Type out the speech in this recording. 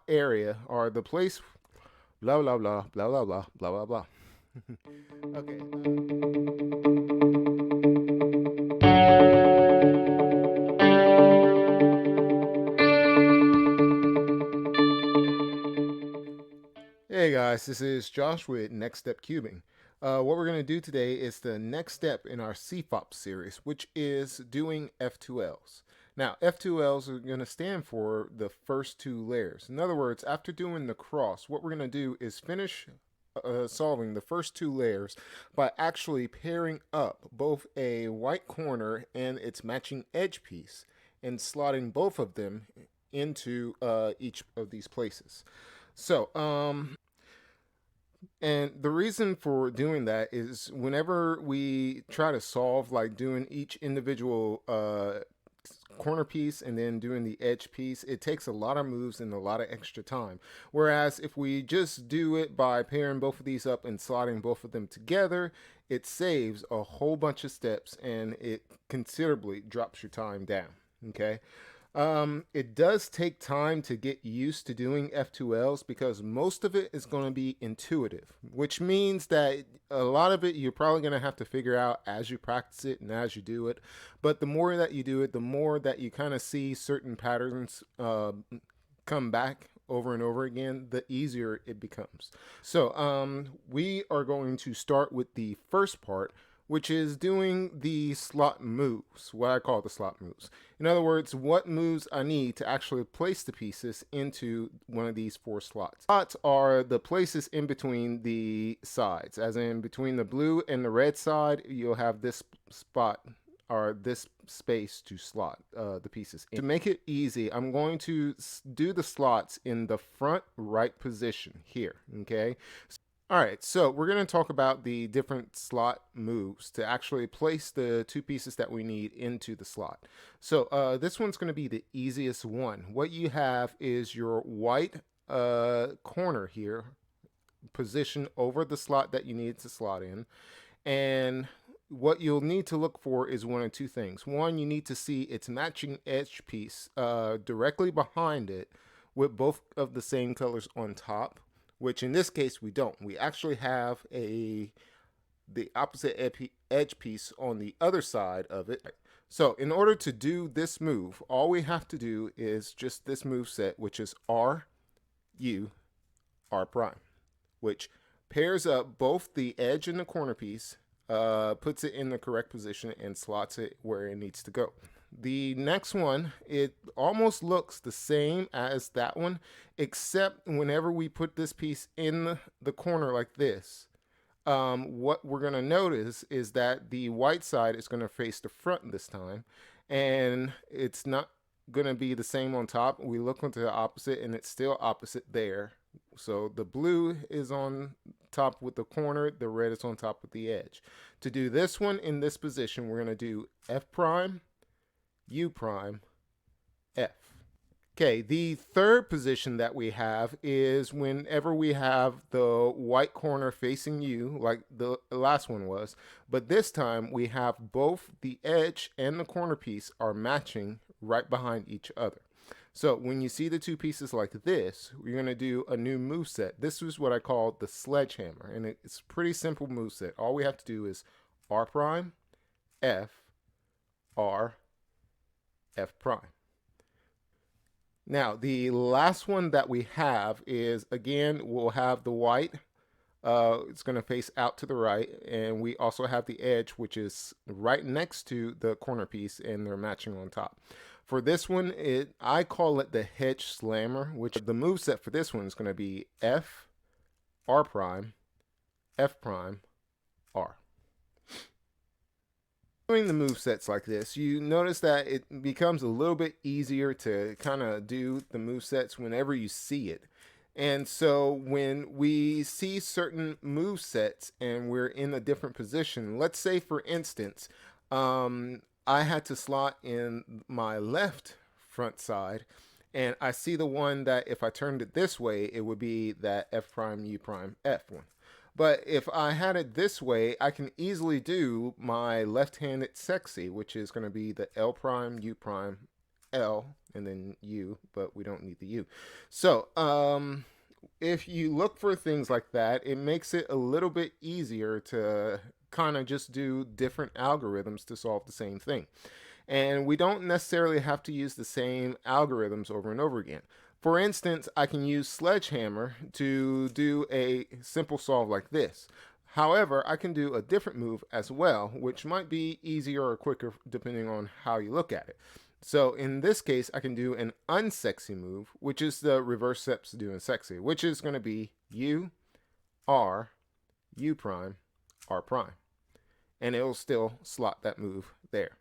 area or the place blah blah blah blah blah blah blah blah blah. Okay. Hey guys, this is Josh with Next Step Cubing. What we're going to do today is the next step in our CFOP series, which is doing F2L's. Now, F2L's are going to stand for the first two layers. In other words, after doing the cross, what we're going to do is finish solving the first two layers by actually pairing up both a white corner and its matching edge piece and slotting both of them into each of these places. So, and the reason for doing that is whenever we try to solve, like doing each individual corner piece and then doing the edge piece, it takes a lot of moves and a lot of extra time. Whereas if we just do it by pairing both of these up and slotting both of them together, it saves a whole bunch of steps and it considerably drops your time down. Okay. It does take time to get used to doing F2Ls because most of it is going to be intuitive, which means that a lot of it you're probably going to have to figure out as you practice it and as you do it. But the more that you do it, the more that you kind of see certain patterns come back over and over again, the easier it becomes. So we are going to start with the first part, which is doing the slot moves, what I call the slot moves. In other words, what moves I need to actually place the pieces into one of these four slots. Slots are the places in between the sides, as in between the blue and the red side, you'll have this spot or this space to slot the pieces in. To make it easy, I'm going to do the slots in the front right position here, okay? All right, so we're going to talk about the different slot moves to actually place the two pieces that we need into the slot. So this one's going to be the easiest one. What you have is your white corner here positioned over the slot that you need to slot in. And what you'll need to look for is one of two things. One, you need to see its matching edge piece directly behind it with both of the same colors on top, which in this case we don't. We actually have the opposite edge piece on the other side of it. So in order to do this move, all we have to do is just this move set, which is R, U, R prime, which pairs up both the edge and the corner piece, puts it in the correct position, and slots it where it needs to go. The next one, it almost looks the same as that one, except whenever we put this piece in the corner like this, what we're going to notice is that the white side is going to face the front this time, and it's not going to be the same on top. We look onto the opposite, and it's still opposite there. So the blue is on top with the corner, the red is on top with the edge. To do this one in this position, we're going to do F prime, U prime, F. Okay, the third position that we have is whenever we have the white corner facing U, like the last one was, but this time we have both the edge and the corner piece are matching right behind each other. So when you see the two pieces like this, we're going to do a new move set. This is what I call the Sledgehammer, and it's a pretty simple move set. All we have to do is R prime, F, R, F prime. Now, the last one that we have is, again, we'll have the white. It's going to face out to the right, and we also have the edge, which is right next to the corner piece, and they're matching on top. For this one, I call it the Hedgeslammer, which the move set for this one is going to be F, R prime, F prime, R. Doing the move sets like this, you notice that it becomes a little bit easier to kind of do the move sets whenever you see it. And so when we see certain move sets and we're in a different position, let's say for instance, I had to slot in my left front side, and I see the one that if I turned it this way, it would be that F prime, U prime, F one. But if I had it this way, I can easily do my left-handed sexy, which is going to be the L prime, U prime, L, and then U, but we don't need the U. So if you look for things like that, it makes it a little bit easier to kind of just do different algorithms to solve the same thing. And we don't necessarily have to use the same algorithms over and over again. For instance, I can use Sledgehammer to do a simple solve like this. However, I can do a different move as well, which might be easier or quicker depending on how you look at it. So in this case, I can do an unsexy move, which is the reverse steps to doing sexy, which is going to be U, R, U prime, R prime. And it will still slot that move there.